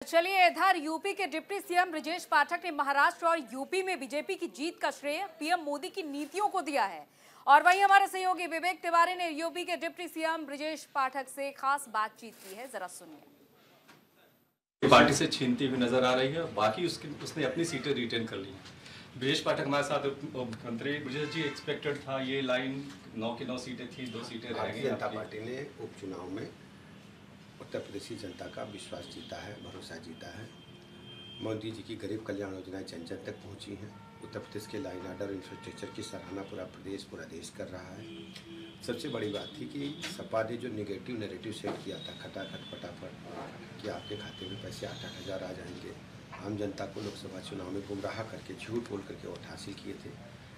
चलिए, इधर यूपी के डिप्टी सीएम ब्रजेश पाठक ने महाराष्ट्र और यूपी में बीजेपी की जीत का श्रेय पीएम मोदी की नीतियों को दिया है। और वहीं हमारे सहयोगी विवेक तिवारी ने यूपी के डिप्टी सीएम ब्रजेश पाठक से खास बातचीत की है, जरा सुनिए। पार्टी से छीनती हुई नजर आ रही है, बाकी उसने अपनी सीटें रिटेन कर ली हैं। ब्रजेश पाठक हमारे साथ मुख्यमंत्री। ब्रजेश जी, एक्सपेक्टेड था ये लाइन, 9 की 9 सीटें थी, 2 सीटें रह गई। भारतीय जनता पार्टी ने उपचुनाव में उत्तर प्रदेश की जनता का विश्वास जीता है, भरोसा जीता है। मोदी जी की गरीब कल्याण योजनाएं जन जन तक पहुंची हैं। उत्तर प्रदेश के लाइन ऑर्डर इंफ्रास्ट्रक्चर की सराहना पूरा प्रदेश, पूरा देश कर रहा है। सबसे बड़ी बात थी कि सपा ने जो निगेटिव नैरेटिव सेट किया था खटाखट फटाफट कि आपके खाते में पैसे 8-8 हज़ार आ जाएंगे, आम जनता को लोकसभा चुनाव में गुमराह करके झूठ बोल करके वोट हासिल किए थे।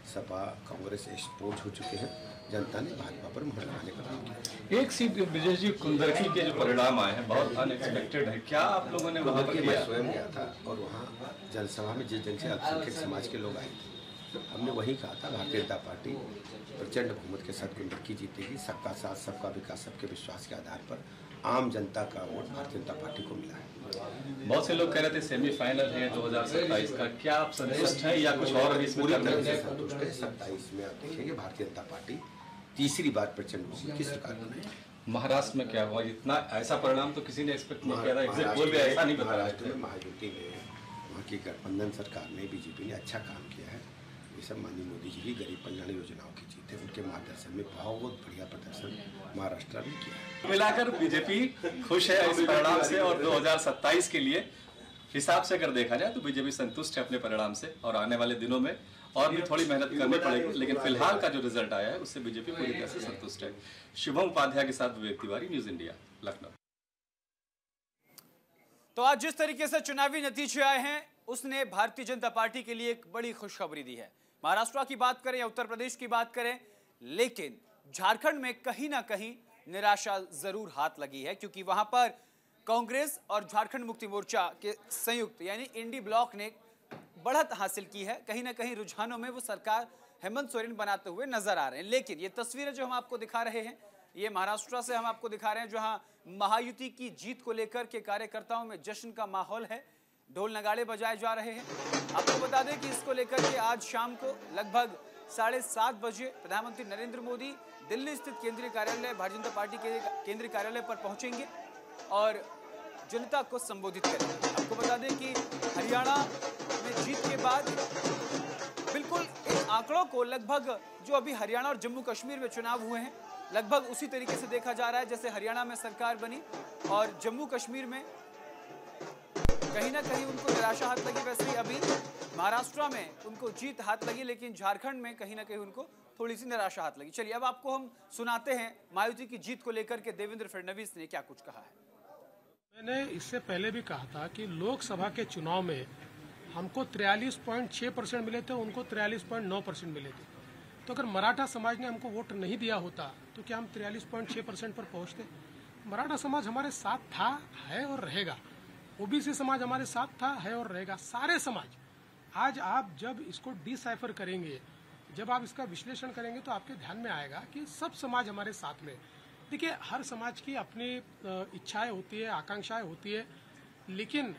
सपा कांग्रेस एक्सपोज हो चुके हैं, जनता ने भाजपा पर मुहर लगाने का काम किया। एक सीट ब्रजेश जी, कुंदरकी के जो परिणाम आए हैं बहुत अनएक्सपेक्टेड है। क्या आप लोगों ने वहाँ पर किया? स्वयं गया था और वहाँ जनसभा में जिस जन से अल्पसंख्यक समाज के लोग आए थे, हमने वही कहा था भारतीय जनता पार्टी प्रचंड बहुमत के साथ कुंदरकी जीतेगी। सबका साथ, सबका विकास, सबके विश्वास के आधार पर आम जनता का वोट भारतीय जनता पार्टी को मिला है। बहुत से लोग कह रहे थे सेमीफाइनल है 2027 का, क्या आप संतुष्ट हैं या कुछ और इसमें करना है? संतुष्ट है। 27 में आप देखेंगे भारतीय जनता पार्टी तीसरी बार प्रचंड बहुमत की सरकार बनाई। महाराष्ट्र में क्या हुआ? इतना ऐसा परिणाम तो किसी ने एक्सपेक्ट नहीं किया था। एग्जिट पोल भी ऐसा नहीं बता रहा था। महायुति में वहाँ की गठबंधन सरकार ने, बीजेपी ने अच्छा काम किया है। ये सब माननीय मोदी जी की गरीब कल्याण योजनाओं की जीत है। उनके मार्गदर्शन में बहुत बढ़िया प्रदर्शन महाराष्ट्र ने किया है। मिलाकर बीजेपी खुश है इस परिणाम से, और 2027 के लिए हिसाब से अगर देखा जाए तो बीजेपी संतुष्ट है अपने परिणाम से। और आने वाले दिनों में और भी थोड़ी मेहनत करनी पड़ेगी, लेकिन फिलहाल का जो रिजल्ट आया है उससे बीजेपी पूरी तरह से संतुष्ट है। शुभम उपाध्याय के साथ विवेक तिवारी, न्यूज इंडिया, लखनऊ। तो आज जिस तरीके से चुनावी नतीजे आए हैं उसने भारतीय जनता पार्टी के लिए एक बड़ी खुशखबरी दी है। महाराष्ट्र की बात करें या उत्तर प्रदेश की बात करें, लेकिन झारखंड में कहीं ना कहीं निराशा जरूर हाथ लगी है, क्योंकि वहां पर कांग्रेस और झारखंड मुक्ति मोर्चा के संयुक्त यानी इंडी ब्लॉक ने बढ़त हासिल की है। कहीं ना कहीं रुझानों में वो सरकार हेमंत सोरेन बनाते हुए नजर आ रहे हैं। लेकिन ये तस्वीरें जो हम आपको दिखा रहे हैं, ये महाराष्ट्र से हम आपको दिखा रहे हैं, जहां महायुति की जीत को लेकर के कार्यकर्ताओं में जश्न का माहौल है, ढोल नगाड़े बजाए जा रहे हैं। आपको बता दें कि इसको लेकर के आज शाम को लगभग 7:30 बजे प्रधानमंत्री नरेंद्र मोदी दिल्ली स्थित केंद्रीय कार्यालय, भारतीय जनता पार्टी के केंद्रीय कार्यालय पर पहुंचेंगे और जनता को संबोधित करेंगे। आपको बता दें कि हरियाणा में जीत के बाद बिल्कुल इन आंकड़ों को लगभग जो अभी हरियाणा और जम्मू कश्मीर में चुनाव हुए हैं लगभग उसी तरीके से देखा जा रहा है जैसे हरियाणा में सरकार बनी और जम्मू कश्मीर में कहीं ना कहीं उनको निराशा हाथ लगी। वैसे ही अभी महाराष्ट्र में उनको जीत हाथ लगी, लेकिन झारखंड में कहीं ना कहीं उनको थोड़ी सी निराशा हाथ लगी। चलिए अब आपको हम सुनाते हैं महायुति की जीत को लेकर के देवेंद्र फडणवीस ने क्या कुछ कहा है। मैंने इससे पहले भी कहा था कि लोकसभा के चुनाव में हमको 43.6% मिले थे, उनको 43.9% मिले थे। तो अगर मराठा समाज ने हमको वोट नहीं दिया होता तो क्या हम 43.6% पर पहुंचते? मराठा समाज हमारे साथ था, है और रहेगा। ओबीसी समाज हमारे साथ था, है और रहेगा। सारे समाज। आज आप जब इसको डिसाइफर करेंगे, जब आप इसका विश्लेषण करेंगे तो आपके ध्यान में आएगा कि सब समाज हमारे साथ में। देखिए, हर समाज की अपनी इच्छाएं होती है, आकांक्षाएं होती है, लेकिन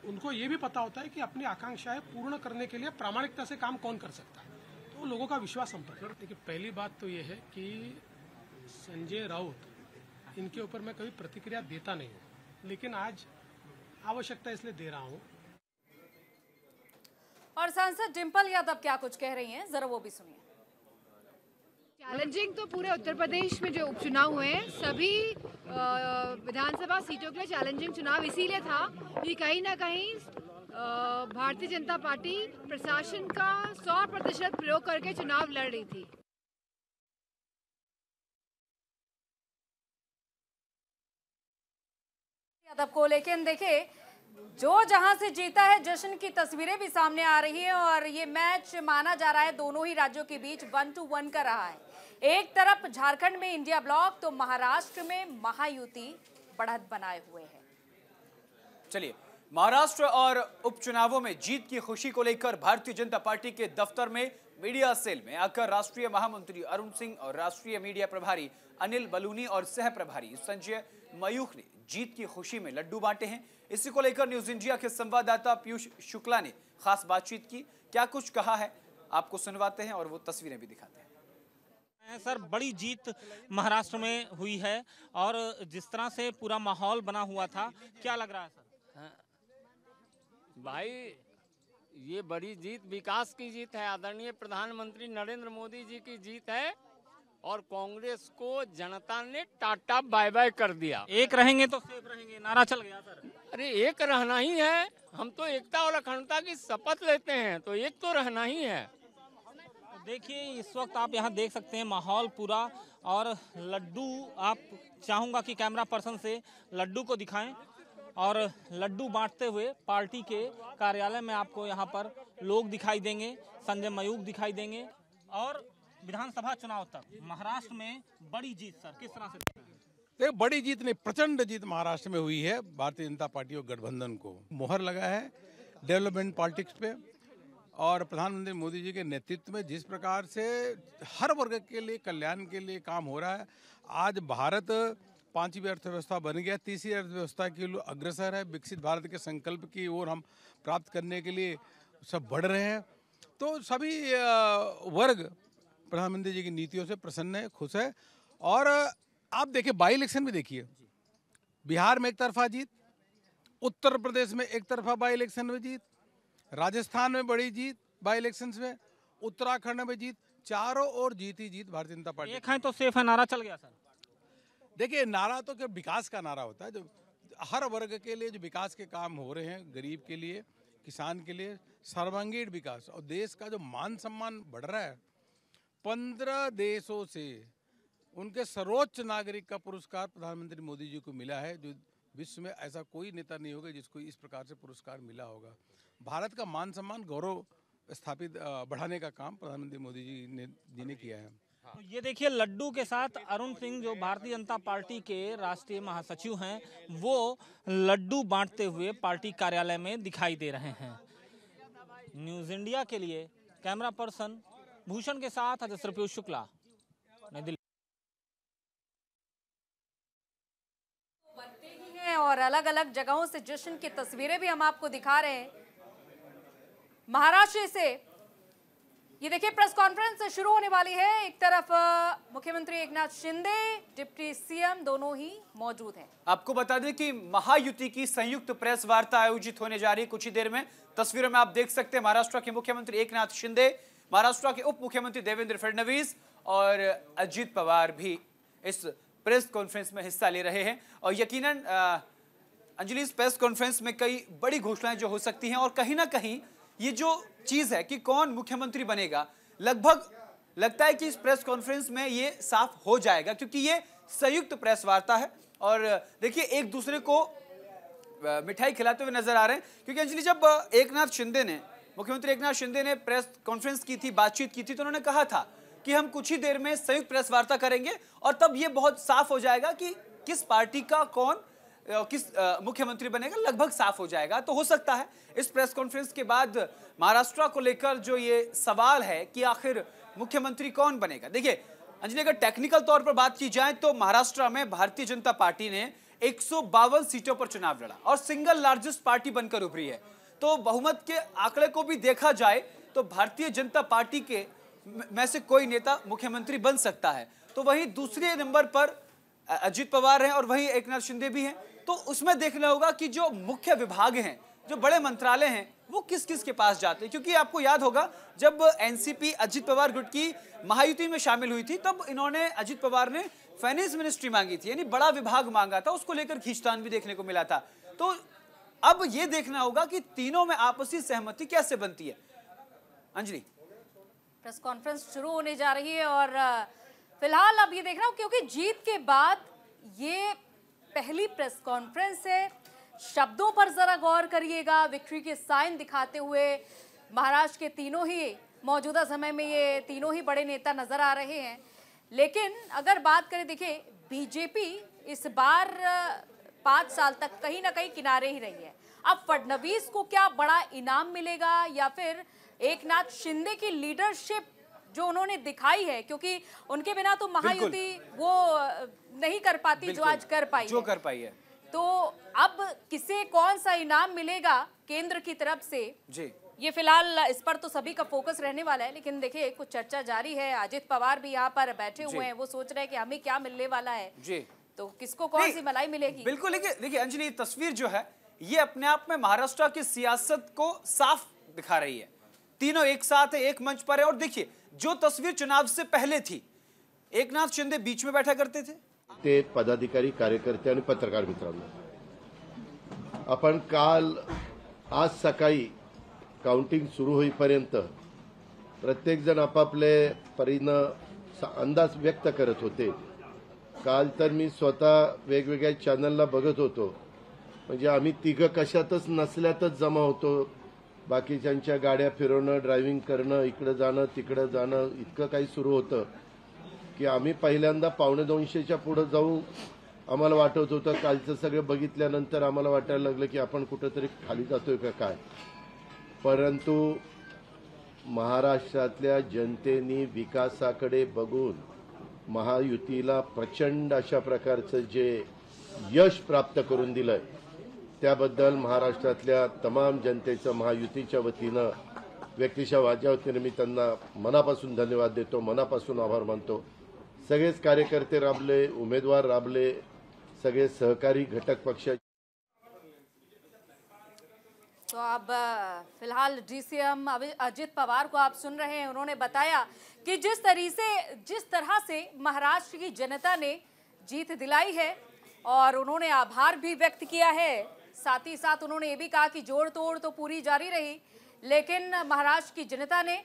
उनको ये भी पता होता है कि अपनी आकांक्षाएं पूर्ण करने के लिए प्रामाणिकता से काम कौन कर सकता है। तो लोगों का विश्वास हम पर है। देखिए, पहली बात तो ये है कि संजय राउत, इनके ऊपर मैं कभी प्रतिक्रिया देता नहीं हूँ, लेकिन आज आवश्यकता इसलिए दे रहा हूँ। और सांसद डिंपल यादव क्या कुछ कह रही हैं, जरा वो भी सुनिए। चैलेंजिंग तो पूरे उत्तर प्रदेश में जो उपचुनाव हुए हैं सभी विधानसभा सीटों के लिए चैलेंजिंग चुनाव इसीलिए था कि कहीं ना कहीं भारतीय जनता पार्टी प्रशासन का 100% प्रयोग करके चुनाव लड़ रही थी। यादव को, लेकिन देखिए जो जहां से जीता है जश्न की तस्वीरें भी सामने आ रही है और ये मैच माना जा रहा है दोनों ही राज्यों के बीच 1-1 का रहा है। एक तरफ झारखंड में इंडिया ब्लॉक तो महाराष्ट्र में महायुति बढ़त बनाए हुए है। चलिए, महाराष्ट्र और उपचुनावों में जीत की खुशी को लेकर भारतीय जनता पार्टी के दफ्तर में मीडिया सेल में आकर राष्ट्रीय महामंत्री अरुण सिंह और राष्ट्रीय मीडिया प्रभारी अनिल बलूनी और सह प्रभारी संजय मयूख ने जीत की खुशी में लड्डू बांटे हैं। इसी को लेकर न्यूज इंडिया के संवाददाता पीयूष शुक्ला ने खास बातचीत की। क्या कुछ कहा है आपको सुनवाते हैं और वो तस्वीरें भी दिखाते हैं। सर, बड़ी जीत महाराष्ट्र में हुई है और जिस तरह से पूरा माहौल बना हुआ था, क्या लग रहा है सर? भाई ये बड़ी जीत विकास की जीत है, आदरणीय प्रधानमंत्री नरेंद्र मोदी जी की जीत है और कांग्रेस को जनता ने टाटा बाय बाय कर दिया। एक रहेंगे तो सेफ रहेंगे, नारा चल गया सर। अरे एक रहना ही है, हम तो एकता और अखंडता की शपथ लेते हैं, तो एक तो रहना ही है। देखिए इस वक्त आप यहाँ देख सकते हैं माहौल पूरा, और लड्डू, आप चाहूँगा कि कैमरा पर्सन से लड्डू को दिखाएं, और लड्डू बांटते हुए पार्टी के कार्यालय में आपको यहाँ पर लोग दिखाई देंगे, संजय मयूख दिखाई देंगे। और विधानसभा चुनाव तक महाराष्ट्र में बड़ी जीत सर, किस तरह से देखते हैं? देखो, बड़ी जीत नहीं, प्रचंड जीत महाराष्ट्र में हुई है। भारतीय जनता पार्टी और गठबंधन को मोहर लगा है डेवलपमेंट पॉलिटिक्स पे, और प्रधानमंत्री मोदी जी के नेतृत्व में जिस प्रकार से हर वर्ग के लिए कल्याण के लिए काम हो रहा है। आज भारत 5वीं अर्थव्यवस्था बन गया, 3री अर्थव्यवस्था की ओर अग्रसर है। विकसित भारत के संकल्प की ओर हम प्राप्त करने के लिए सब बढ़ रहे हैं। तो सभी वर्ग प्रधानमंत्री जी की नीतियों से प्रसन्न है, खुश है। और आप देखिए, बाई इलेक्शन में देखिए, बिहार में एक तरफा जीत, उत्तर प्रदेश में एक तरफा बाई इलेक्शन में जीत, राजस्थान में बड़ी जीत बाई इलेक्शंस में, उत्तराखंड में जीत, चारों ओर जीत ही जीत भारतीय जनता पार्टी। एक है तो सेफ है, नारा चल गया सर। देखिए, नारा तो क्या विकास का नारा होता है, जो हर वर्ग के लिए जो विकास के काम हो रहे हैं, गरीब के लिए, किसान के लिए, सर्वांगीण विकास, और देश का जो मान सम्मान बढ़ रहा है। 15 देशों से उनके सर्वोच्च नागरिक का पुरस्कार प्रधानमंत्री मोदी जी को मिला है, जो विश्व में ऐसा कोई नेता नहीं होगा जिसको इस प्रकार से पुरस्कार मिला होगा। भारत का मान सम्मान, गौरव स्थापित बढ़ाने का काम प्रधानमंत्री मोदी जी ने किया है। तो ये देखिए, लड्डू के साथ अरुण सिंह जो भारतीय जनता पार्टी के राष्ट्रीय महासचिव हैं, वो लड्डू बांटते हुए पार्टी कार्यालय में दिखाई दे रहे हैं। न्यूज इंडिया के लिए कैमरा पर्सन भूषण के साथ अजय पीयूष शुक्ला, नई दिल्ली। और अलग अलग जगहों से जश्न की तस्वीरें भी हम आपको दिखा रहे हैं। महाराष्ट्र से ये देखिए, प्रेस कॉन्फ्रेंस शुरू होने वाली है। एक तरफ मुख्यमंत्री एकनाथ शिंदे, डिप्टी सीएम दोनों ही मौजूद हैं। आपको बता दें कि महायुति की संयुक्त प्रेस वार्ता आयोजित होने जा रही है कुछ ही देर में। तस्वीरों में आप देख सकते हैं महाराष्ट्र के मुख्यमंत्री एकनाथ शिंदे, महाराष्ट्र के उप मुख्यमंत्री देवेंद्र फडणवीस और अजित पवार भी इस प्रेस कॉन्फ्रेंस में हिस्सा ले रहे हैं। और यकीनन अंजलि, इस प्रेस कॉन्फ्रेंस में कई बड़ी घोषणाएं जो हो सकती हैं, और कहीं ना कहीं ये जो चीज है कि कौन मुख्यमंत्री बनेगा, लगभग लगता है कि इस प्रेस कॉन्फ्रेंस में ये साफ हो जाएगा, क्योंकि ये संयुक्त प्रेस वार्ता है। और देखिए, एक दूसरे को मिठाई खिलाते हुए नजर आ रहे हैं, क्योंकि अंजलि, जब मुख्यमंत्री एकनाथ शिंदे ने प्रेस कॉन्फ्रेंस की थी, बातचीत की थी, तो उन्होंने कहा था कि हम कुछ ही देर में संयुक्त प्रेस वार्ता करेंगे, और तब ये बहुत साफ हो जाएगा कि किस पार्टी का कौन किस मुख्यमंत्री बनेगा, लगभग साफ हो जाएगा। तो हो सकता है इस प्रेस कॉन्फ्रेंस के बाद महाराष्ट्र को लेकर जो ये सवाल है कि आखिर मुख्यमंत्री कौन बनेगा। देखिए अंजलि, अगर टेक्निकल तौर पर बात की जाए तो महाराष्ट्र में भारतीय जनता पार्टी ने 152 सीटों पर चुनाव लड़ा और सिंगल लार्जेस्ट पार्टी बनकर उभरी है। तो बहुमत के आंकड़े को भी देखा जाए तो भारतीय जनता पार्टी के में से कोई नेता मुख्यमंत्री बन सकता है। तो वहीं दूसरे नंबर पर अजित पवार हैं और वहीं एकनाथ शिंदे भी हैं। तो उसमें देखना होगा कि जो मुख्य विभाग हैं, जो बड़े मंत्रालय हैं, वो किस किस के पास जाते हैं। क्योंकि आपको याद होगा जब एनसीपी अजित पवार गुट की महायुति में शामिल हुई थी, तब इन्होंने, अजित पवार ने फाइनेंस मिनिस्ट्री मांगी थी, यानी बड़ा विभाग मांगा था, उसको लेकर खींचतान भी देखने को मिला था। तो अब ये देखना होगा कि तीनों में आपसी सहमति कैसे बनती है। अंजलि, प्रेस कॉन्फ्रेंस शुरू होने जा रही है और फिलहाल अब ये देखना हो, क्योंकि जीत के बाद ये पहली प्रेस कॉन्फ्रेंस है। शब्दों पर जरा गौर करिएगा। विक्ट्री के साइन दिखाते हुए महाराष्ट्र के तीनों ही मौजूदा समय में ये तीनों ही बड़े नेता नजर आ रहे हैं। लेकिन अगर बात करें, देखिए बीजेपी इस बार 5 साल तक कहीं ना कहीं किनारे ही रही है। अब फडणवीस को क्या बड़ा इनाम मिलेगा या फिर एकनाथ शिंदे की लीडरशिप जो उन्होंने दिखाई है, क्योंकि उनके बिना तो महायुति वो नहीं कर पाती जो आज कर पाई है। तो अब किसे कौन सा इनाम मिलेगा केंद्र की तरफ से जी, ये फिलहाल इस पर तो सभी का फोकस रहने वाला है। लेकिन देखिए कुछ चर्चा जारी है, अजित पवार भी यहाँ पर बैठे हुए हैं, वो सोच रहे हैं कि हमें क्या मिलने वाला है जी, तो किसको कौन सी मलाई मिलेगी। बिल्कुल। देखिए अंजलि, ये तस्वीर जो है ये अपने आप में महाराष्ट्र की सियासत को साफ दिखा रही है। तीनों एक साथ है, एक मंच पर है। और देखिए जो तस्वीर चुनाव से पहले थी, एकनाथ शिंदे बीच में बैठा करते थे। ते पदाधिकारी, कार्यकर्ते आणि पत्रकार मित्रांनो, आपण काल आज सकाळी काउंटिंग सुरू होईपर्यंत प्रत्येक जण आपापले परीनं अंदाज व्यक्त करत होते। काल तर मी स्वतः वेगवेगळ्या चॅनलला बघत होतो, म्हणजे आम्ही तिघं कशातच नसल्यातच जमा होतो, बाकीच्यांच्या गाड्या फिरवणं, ड्रायव्हिंग करणं, इकडे जाणं तिकडे जाणं, इतकं काही सुरू होतं की आम्ही पहिल्यांदा 1:45च्या पुढे जाऊ आम्हाला वाटत होतं। कालचं सगळं बघितल्यानंतर आम्हाला वाटायला लागलं की आपण कुठेतरी खाली जातोय का काय। परंतु महाराष्ट्रातल्या जनतेने विकासाकडे बघून महायुतीला प्रचंड अशा प्रकारचं जे यश प्राप्त करून दिलंय त्याबद्दल महाराष्ट्रातल्या तमाम जनतेचं महायुतीच्या वतीनं व्यक्तिशः माझ्या वतीनं मी त्यांना मनापासून धन्यवाद देतो, मनापासून आभार मानतो। सगळेच कार्यकर्ते राबले, उमेदवार राबले, सगळे सहकारी घटक पक्ष। तो अब फिलहाल डीसीएम अजित पवार को आप सुन रहे हैं, उन्होंने बताया कि जिस तरह से महाराष्ट्र की जनता ने जीत दिलाई है और उन्होंने आभार भी व्यक्त किया है। साथ ही साथ उन्होंने ये भी कहा कि जोड़ तोड़ तो पूरी जारी रही, लेकिन महाराष्ट्र की जनता ने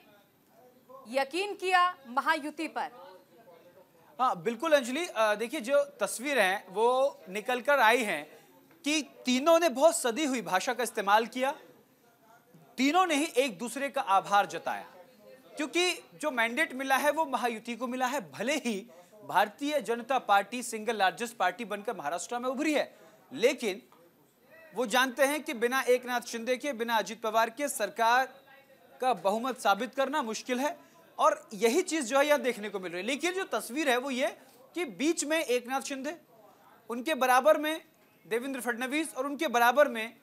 यकीन किया महायुति पर। हाँ बिल्कुल अंजलि, देखिए जो तस्वीर है वो निकल कर आई है कि तीनों ने बहुत सदी हुई भाषा का इस्तेमाल किया, तीनों ने ही एक दूसरे का आभार जताया, क्योंकि जो मैंडेट मिला है वो महायुति को मिला है। भले ही Bharatiya Janata party single largest party बनकर महाराष्ट्र में उभरी है, लेकिन वो जानते हैं कि बिना एकनाथ शिंदे के, बिना अजित पवार के सरकार का बहुमत साबित करना मुश्किल है। और यही चीज जो है यह देखने को मिल रही है। लेकिन जो तस्वीर है वो ये कि बीच में एकनाथ शिंदे, उनके बराबर में देवेंद्र फडणवीस और उनके बराबर में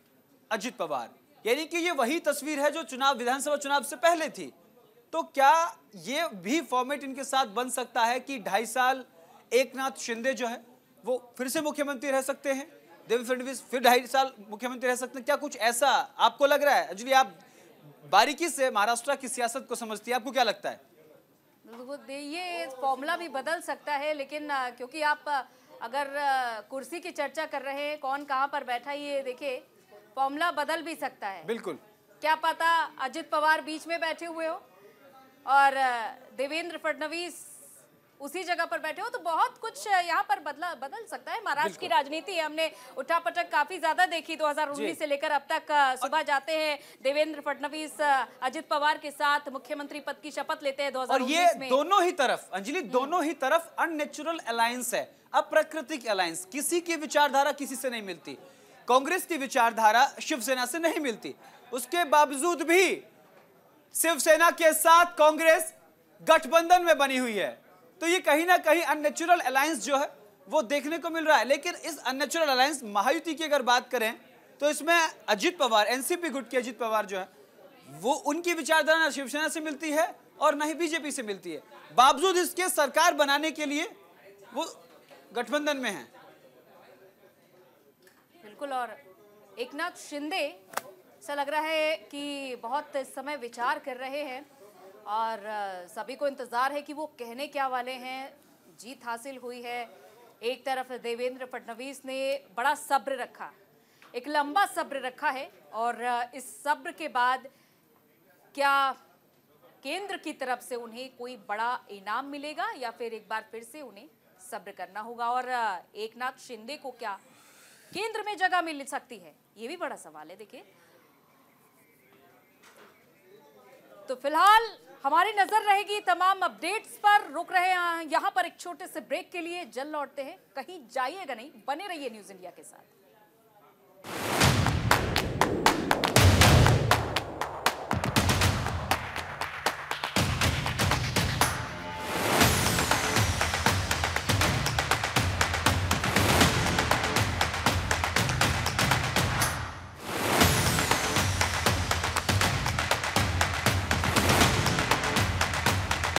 अजित पवार, यानी कि ये वही तस्वीर है जो विधानसभा चुनाव से पहले थी। तो क्या ये भी फॉर्मेट इनके साथ बन सकता है कि 2.5 साल एकनाथ शिंदे जो है वो फिर से मुख्यमंत्री रह सकते हैं, देवेंद्र फडणवीस फिर 2.5 साल मुख्यमंत्री रह सकते हैं? क्या कुछ ऐसा आपको लग रहा है? अंजलि, आप बारीकी से महाराष्ट्र की सियासत को समझती है, आपको क्या लगता है? ये फॉर्मूला भी बदल सकता है, लेकिन क्योंकि आप अगर कुर्सी की चर्चा कर रहे हैं, कौन कहां पर बैठा, ये देखिए फॉर्मूला बदल भी सकता है। बिल्कुल, क्या पता अजित पवार बीच में बैठे हुए हो और देवेंद्र फडणवीस उसी जगह पर बैठे हो, तो बहुत कुछ यहाँ पर बदल सकता है। महाराष्ट्र की राजनीति हमने उठापटक काफी ज्यादा देखी 2019 से लेकर अब तक। सुबह जाते हैं देवेंद्र फडणवीस अजित पवार के साथ मुख्यमंत्री पद की शपथ लेते हैं 2019 और ये दोनों ही तरफ अंजलि, दोनों ही तरफ अननेचुरल अलायंस है, अप्राकृतिक अलायंस। किसी की विचारधारा किसी से नहीं मिलती। कांग्रेस की विचारधारा शिवसेना से नहीं मिलती, उसके बावजूद भी शिवसेना के साथ कांग्रेस गठबंधन में बनी हुई है। तो ये कहीं ना कहीं अननेचुरल अलायंस जो है वो देखने को मिल रहा है। लेकिन इस अननेचुरल अलायंस महायुति की अगर बात करें तो इसमें अजित पवार, एनसीपी गुट के अजित पवार जो है वो, उनकी विचारधारा न शिवसेना से मिलती है और न ही बीजेपी से मिलती है। बावजूद इसके सरकार बनाने के लिए वो गठबंधन में है। बिल्कुल। और एकनाथ शिंदे ऐसा लग रहा है कि बहुत समय विचार कर रहे हैं और सभी को इंतजार है कि वो कहने क्या वाले हैं। जीत हासिल हुई है। एक तरफ देवेंद्र फडणवीस ने बड़ा सब्र रखा, एक लंबा सब्र रखा है, और इस सब्र के बाद क्या केंद्र की तरफ से उन्हें कोई बड़ा इनाम मिलेगा या फिर एक बार फिर से उन्हें सब्र करना होगा। और एकनाथ शिंदे को क्या केंद्र में जगह मिल सकती है, ये भी बड़ा सवाल है। देखिए, तो फिलहाल हमारी नजर रहेगी तमाम अपडेट्स पर। रुक रहे हैं यहाँ पर एक छोटे से ब्रेक के लिए, जल्द लौटते हैं। कहीं जाइएगा नहीं, बने रहिए न्यूज़ इंडिया के साथ।